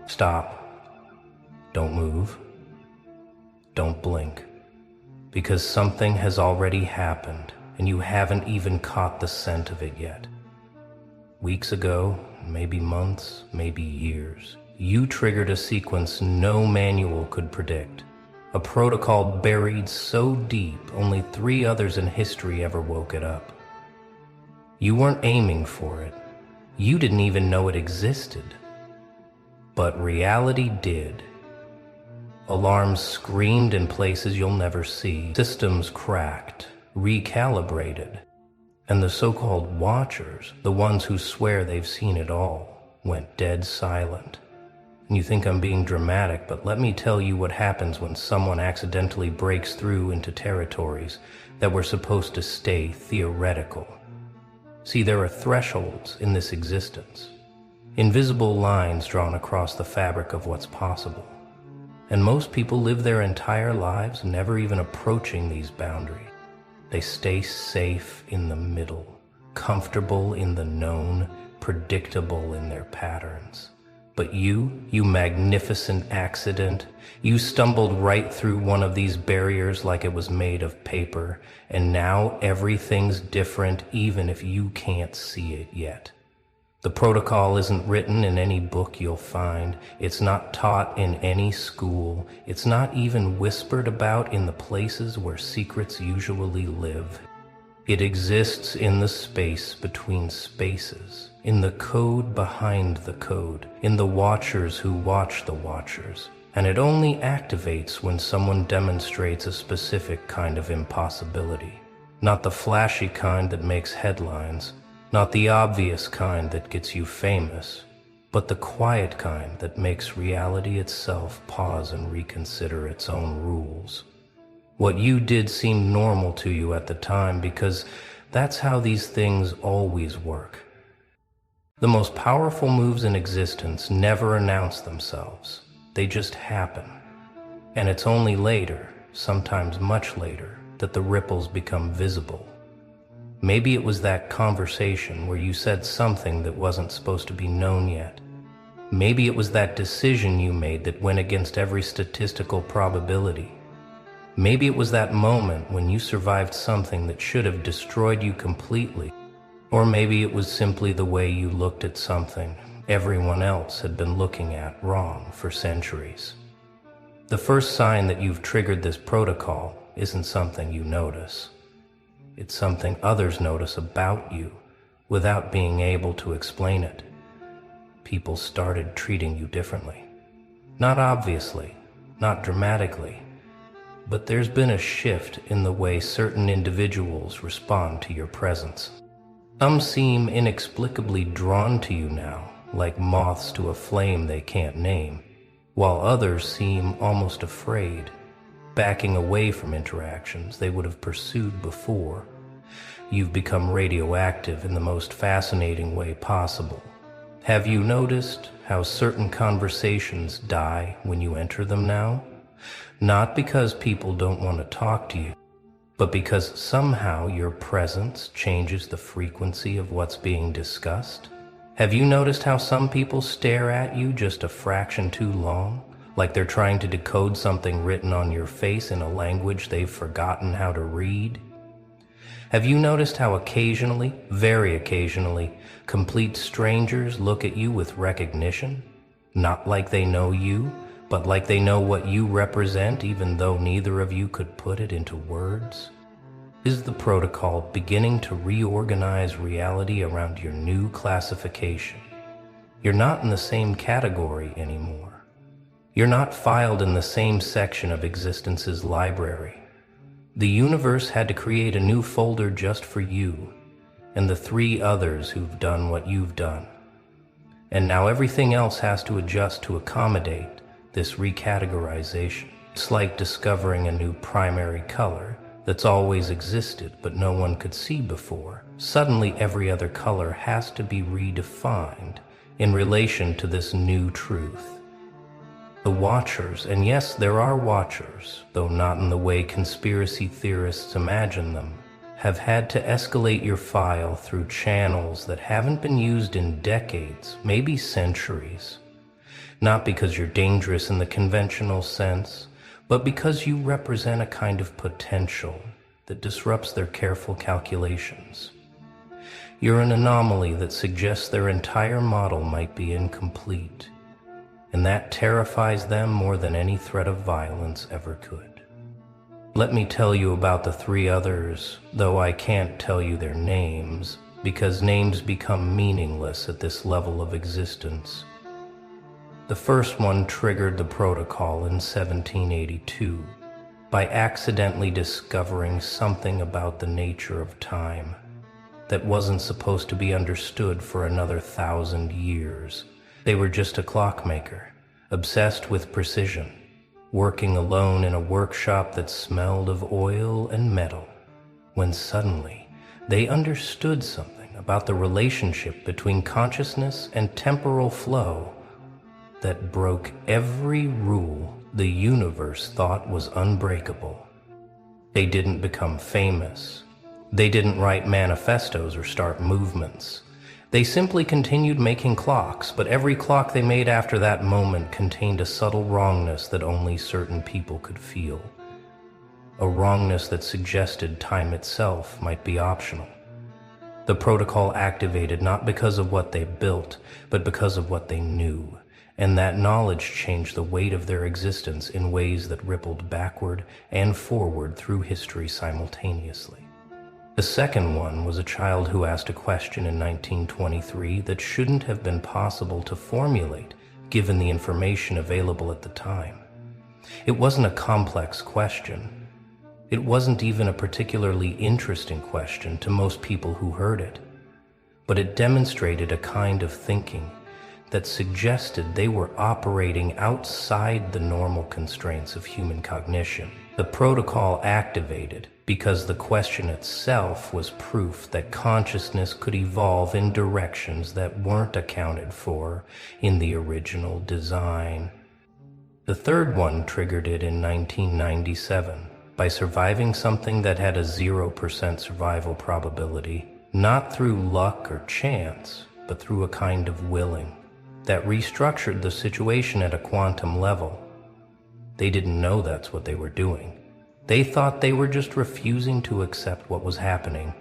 Stop. Don't move. Don't blink. Because something has already happened, and you haven't even caught the scent of it yet. Weeks ago, maybe months, maybe years, you triggered a sequence no manual could predict. A protocol buried so deep, only 3 others in history ever woke it up. You weren't aiming for it. You didn't even know it existed. But reality did. Alarms screamed in places you'll never see. Systems cracked, recalibrated. And the so-called watchers, the ones who swear they've seen it all, went dead silent. And you think I'm being dramatic, but let me tell you what happens when someone accidentally breaks through into territories that were supposed to stay theoretical. See, there are thresholds in this existence, invisible lines drawn across the fabric of what's possible. And most people live their entire lives never even approaching these boundaries. They stay safe in the middle, comfortable in the known, predictable in their patterns. But you magnificent accident, you stumbled right through one of these barriers like it was made of paper, and now everything's different even if you can't see it yet. The protocol isn't written in any book you'll find. It's not taught in any school. It's not even whispered about in the places where secrets usually live. It exists in the space between spaces, in the code behind the code, in the watchers who watch the watchers. And it only activates when someone demonstrates a specific kind of impossibility. Not the flashy kind that makes headlines, not the obvious kind that gets you famous, but the quiet kind that makes reality itself pause and reconsider its own rules. What you did seemed normal to you at the time because that's how these things always work. The most powerful moves in existence never announce themselves. They just happen. And it's only later, sometimes much later, that the ripples become visible. Maybe it was that conversation where you said something that wasn't supposed to be known yet. Maybe it was that decision you made that went against every statistical probability. Maybe it was that moment when you survived something that should have destroyed you completely. Or maybe it was simply the way you looked at something everyone else had been looking at wrong for centuries. The first sign that you've triggered this protocol isn't something you notice. It's something others notice about you without being able to explain it. People started treating you differently. Not obviously, not dramatically, but there's been a shift in the way certain individuals respond to your presence. Some seem inexplicably drawn to you now, like moths to a flame they can't name, while others seem almost afraid, backing away from interactions they would have pursued before. You've become radioactive in the most fascinating way possible. Have you noticed how certain conversations die when you enter them now? Not because people don't want to talk to you, but because somehow your presence changes the frequency of what's being discussed? Have you noticed how some people stare at you just a fraction too long? Like they're trying to decode something written on your face in a language they've forgotten how to read? Have you noticed how occasionally, very occasionally, complete strangers look at you with recognition? Not like they know you, but like they know what you represent even though neither of you could put it into words? Is the protocol beginning to reorganize reality around your new classification? You're not in the same category anymore. You're not filed in the same section of existence's library. The universe had to create a new folder just for you and the 3 others who've done what you've done. And now everything else has to adjust to accommodate this recategorization. It's like discovering a new primary color that's always existed but no one could see before. Suddenly every other color has to be redefined in relation to this new truth. The watchers, and yes, there are watchers, though not in the way conspiracy theorists imagine them, have had to escalate your file through channels that haven't been used in decades, maybe centuries. not because you're dangerous in the conventional sense, but because you represent a kind of potential that disrupts their careful calculations. You're an anomaly that suggests their entire model might be incomplete, and that terrifies them more than any threat of violence ever could. Let me tell you about the three others, though I can't tell you their names, because names become meaningless at this level of existence. The first one triggered the protocol in 1782 by accidentally discovering something about the nature of time that wasn't supposed to be understood for another 1,000 years. They were just a clockmaker, obsessed with precision, working alone in a workshop that smelled of oil and metal, when suddenly they understood something about the relationship between consciousness and temporal flow that broke every rule the universe thought was unbreakable. They didn't become famous. They didn't write manifestos or start movements. They simply continued making clocks, but every clock they made after that moment contained a subtle wrongness that only certain people could feel. A wrongness that suggested time itself might be optional. The protocol activated not because of what they built, but because of what they knew, and that knowledge changed the weight of their existence in ways that rippled backward and forward through history simultaneously. The second one was a child who asked a question in 1923 that shouldn't have been possible to formulate given the information available at the time. It wasn't a complex question. It wasn't even a particularly interesting question to most people who heard it, but it demonstrated a kind of thinking that suggested they were operating outside the normal constraints of human cognition. The protocol activated because the question itself was proof that consciousness could evolve in directions that weren't accounted for in the original design. The third one triggered it in 1997 by surviving something that had a 0% survival probability, not through luck or chance, but through a kind of willing that restructured the situation at a quantum level. They didn't know that's what they were doing. They thought they were just refusing to accept what was happening,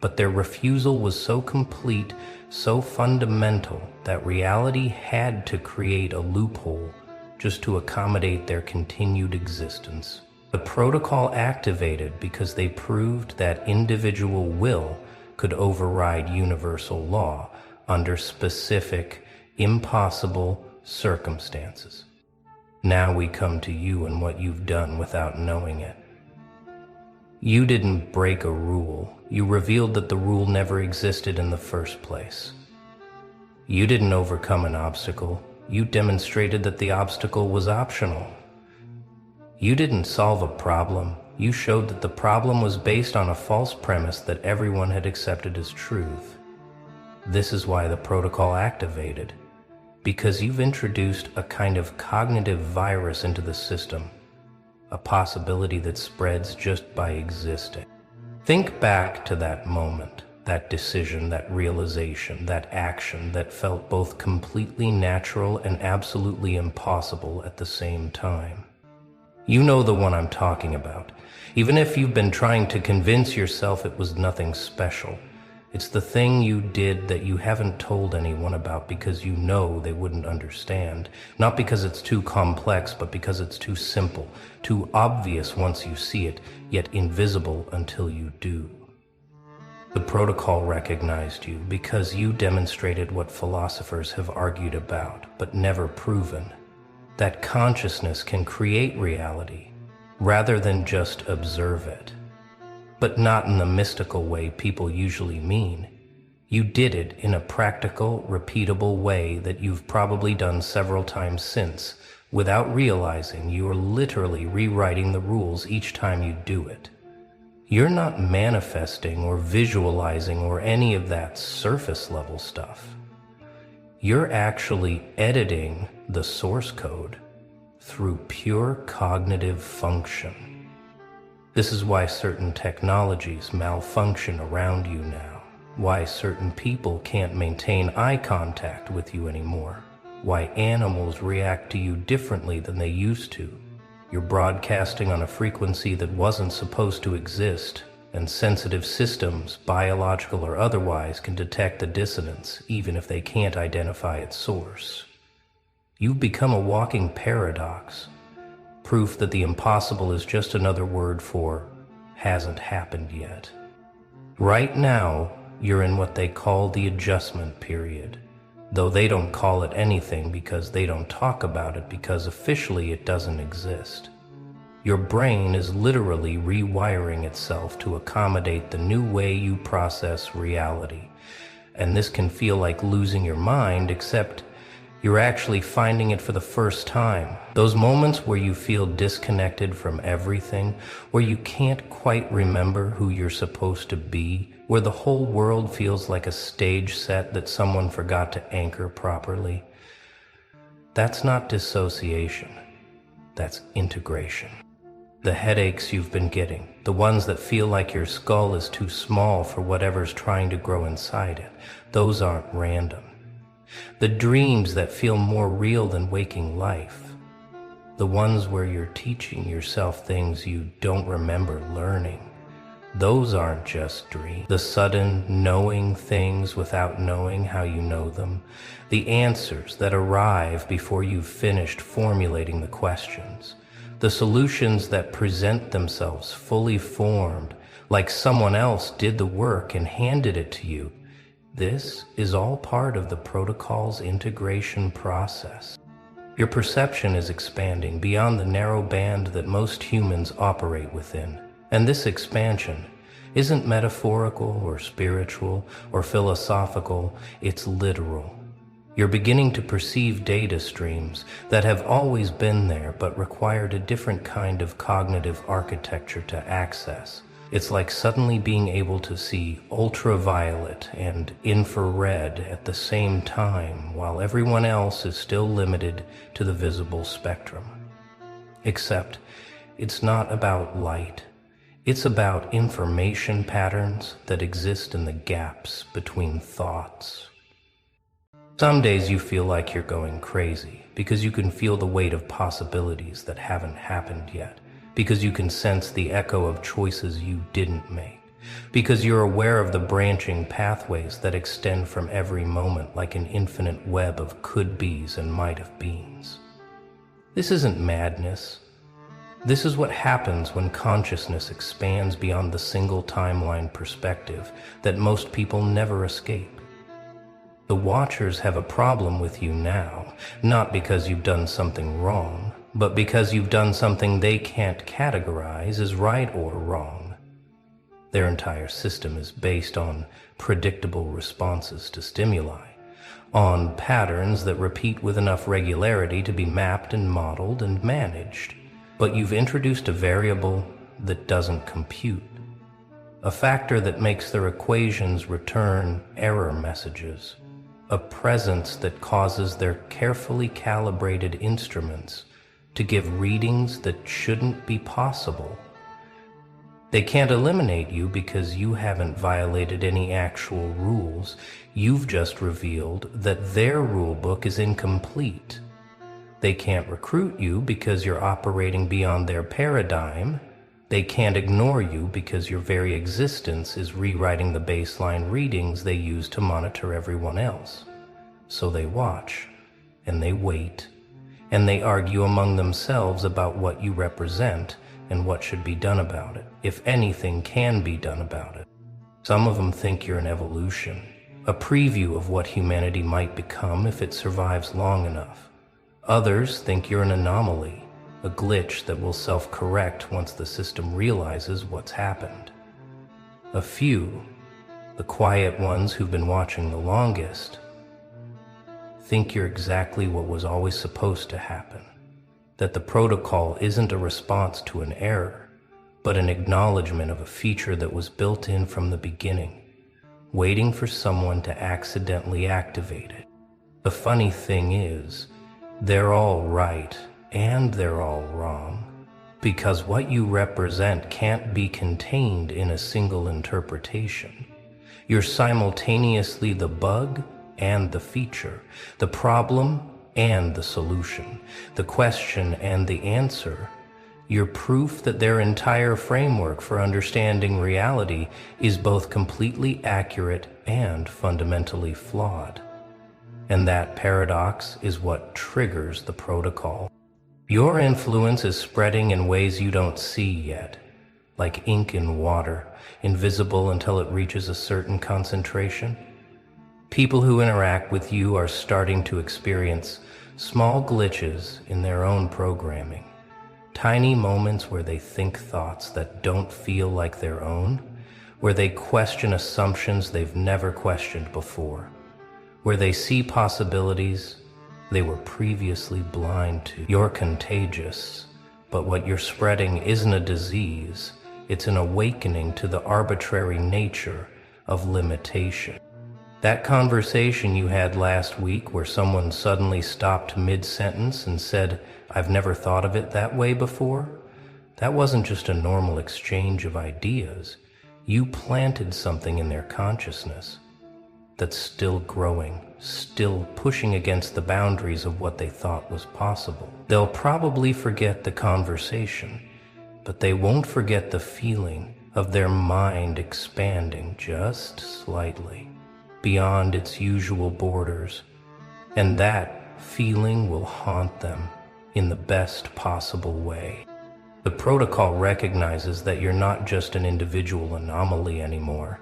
but their refusal was so complete, so fundamental, that reality had to create a loophole just to accommodate their continued existence. The protocol activated because they proved that individual will could override universal law under specific, impossible circumstances. Now we come to you and what you've done without knowing it. You didn't break a rule. You revealed that the rule never existed in the first place. You didn't overcome an obstacle. You demonstrated that the obstacle was optional. You didn't solve a problem. You showed that the problem was based on a false premise that everyone had accepted as truth. This is why the protocol activated, because you've introduced a kind of cognitive virus into the system, a possibility that spreads just by existing. Think back to that moment, that decision, that realization, that action that felt both completely natural and absolutely impossible at the same time. You know the one I'm talking about, even if you've been trying to convince yourself it was nothing special. It's the thing you did that you haven't told anyone about because you know they wouldn't understand. Not because it's too complex, but because it's too simple, too obvious once you see it, yet invisible until you do. The protocol recognized you because you demonstrated what philosophers have argued about, but never proven, that consciousness can create reality rather than just observe it. But not in the mystical way people usually mean. You did it in a practical, repeatable way that you've probably done several times since, without realizing you're literally rewriting the rules each time you do it. You're not manifesting or visualizing or any of that surface level stuff. You're actually editing the source code through pure cognitive function. This is why certain technologies malfunction around you now, why certain people can't maintain eye contact with you anymore. why animals react to you differently than they used to. You're broadcasting on a frequency that wasn't supposed to exist, and sensitive systems, biological or otherwise, can detect the dissonance even if they can't identify its source. You've become a walking paradox, proof that the impossible is just another word for hasn't happened yet. Right now, you're in what they call the adjustment period, though they don't call it anything because they don't talk about it because officially it doesn't exist. Your brain is literally rewiring itself to accommodate the new way you process reality. And this can feel like losing your mind, except you're actually finding it for the first time. Those moments where you feel disconnected from everything, where you can't quite remember who you're supposed to be, where the whole world feels like a stage set that someone forgot to anchor properly. That's not dissociation. That's integration. The headaches you've been getting, the ones that feel like your skull is too small for whatever's trying to grow inside it, those aren't random. The dreams that feel more real than waking life, the ones where you're teaching yourself things you don't remember learning, those aren't just dreams. The sudden knowing things without knowing how you know them, the answers that arrive before you've finished formulating the questions, the solutions that present themselves fully formed, like someone else did the work and handed it to you. This is all part of the protocol's integration process. Your perception is expanding beyond the narrow band that most humans operate within. And this expansion isn't metaphorical or spiritual or philosophical, it's literal. You're beginning to perceive data streams that have always been there but required a different kind of cognitive architecture to access. It's like suddenly being able to see ultraviolet and infrared at the same time while everyone else is still limited to the visible spectrum. Except it's not about light. It's about information patterns that exist in the gaps between thoughts. Some days you feel like you're going crazy because you can feel the weight of possibilities that haven't happened yet, because you can sense the echo of choices you didn't make, because you're aware of the branching pathways that extend from every moment like an infinite web of could-bes and might-have-beens. This isn't madness. This is what happens when consciousness expands beyond the single timeline perspective that most people never escape. The Watchers have a problem with you now, not because you've done something wrong, but because you've done something they can't categorize as right or wrong. Their entire system is based on predictable responses to stimuli, on patterns that repeat with enough regularity to be mapped and modeled and managed. But you've introduced a variable that doesn't compute, a factor that makes their equations return error messages, a presence that causes their carefully calibrated instruments to give readings that shouldn't be possible. They can't eliminate you because you haven't violated any actual rules. You've just revealed that their rule book is incomplete. They can't recruit you because you're operating beyond their paradigm. They can't ignore you because your very existence is rewriting the baseline readings they use to monitor everyone else. So they watch, and they wait, and they argue among themselves about what you represent and what should be done about it, if anything can be done about it. Some of them think you're an evolution, a preview of what humanity might become if it survives long enough. Others think you're an anomaly, a glitch that will self-correct once the system realizes what's happened. A few, the quiet ones who've been watching the longest, think you're exactly what was always supposed to happen, that the protocol isn't a response to an error, but an acknowledgement of a feature that was built in from the beginning, waiting for someone to accidentally activate it. The funny thing is, they're all right and they're all wrong, because what you represent can't be contained in a single interpretation. You're simultaneously the bug and the feature, the problem and the solution, the question and the answer. You're proof that their entire framework for understanding reality is both completely accurate and fundamentally flawed. And that paradox is what triggers the protocol. Your influence is spreading in ways you don't see yet, like ink in water, invisible until it reaches a certain concentration. People who interact with you are starting to experience small glitches in their own programming. Tiny moments where they think thoughts that don't feel like their own, where they question assumptions they've never questioned before, where they see possibilities they were previously blind to. You're contagious, but what you're spreading isn't a disease, it's an awakening to the arbitrary nature of limitation. That conversation you had last week where someone suddenly stopped mid-sentence and said, "I've never thought of it that way before," that wasn't just a normal exchange of ideas. You planted something in their consciousness that's still growing, still pushing against the boundaries of what they thought was possible. They'll probably forget the conversation, but they won't forget the feeling of their mind expanding just slightly beyond its usual borders, and that feeling will haunt them in the best possible way. The protocol recognizes that you're not just an individual anomaly anymore.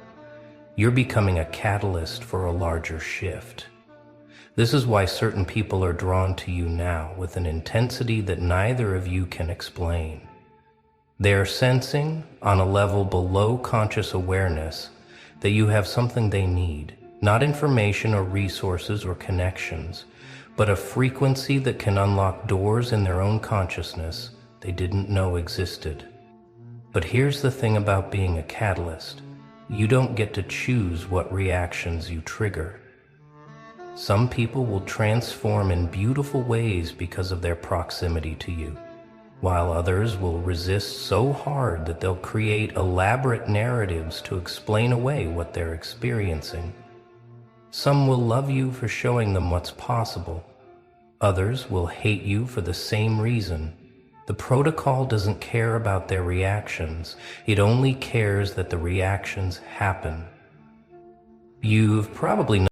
You're becoming a catalyst for a larger shift. This is why certain people are drawn to you now with an intensity that neither of you can explain. They're sensing, on a level below conscious awareness, that you have something they need. Not information or resources or connections, but a frequency that can unlock doors in their own consciousness they didn't know existed. But here's the thing about being a catalyst. You don't get to choose what reactions you trigger. Some people will transform in beautiful ways because of their proximity to you, while others will resist so hard that they'll create elaborate narratives to explain away what they're experiencing. Some will love you for showing them what's possible. Others will hate you for the same reason. The protocol doesn't care about their reactions. It only cares that the reactions happen. You've probably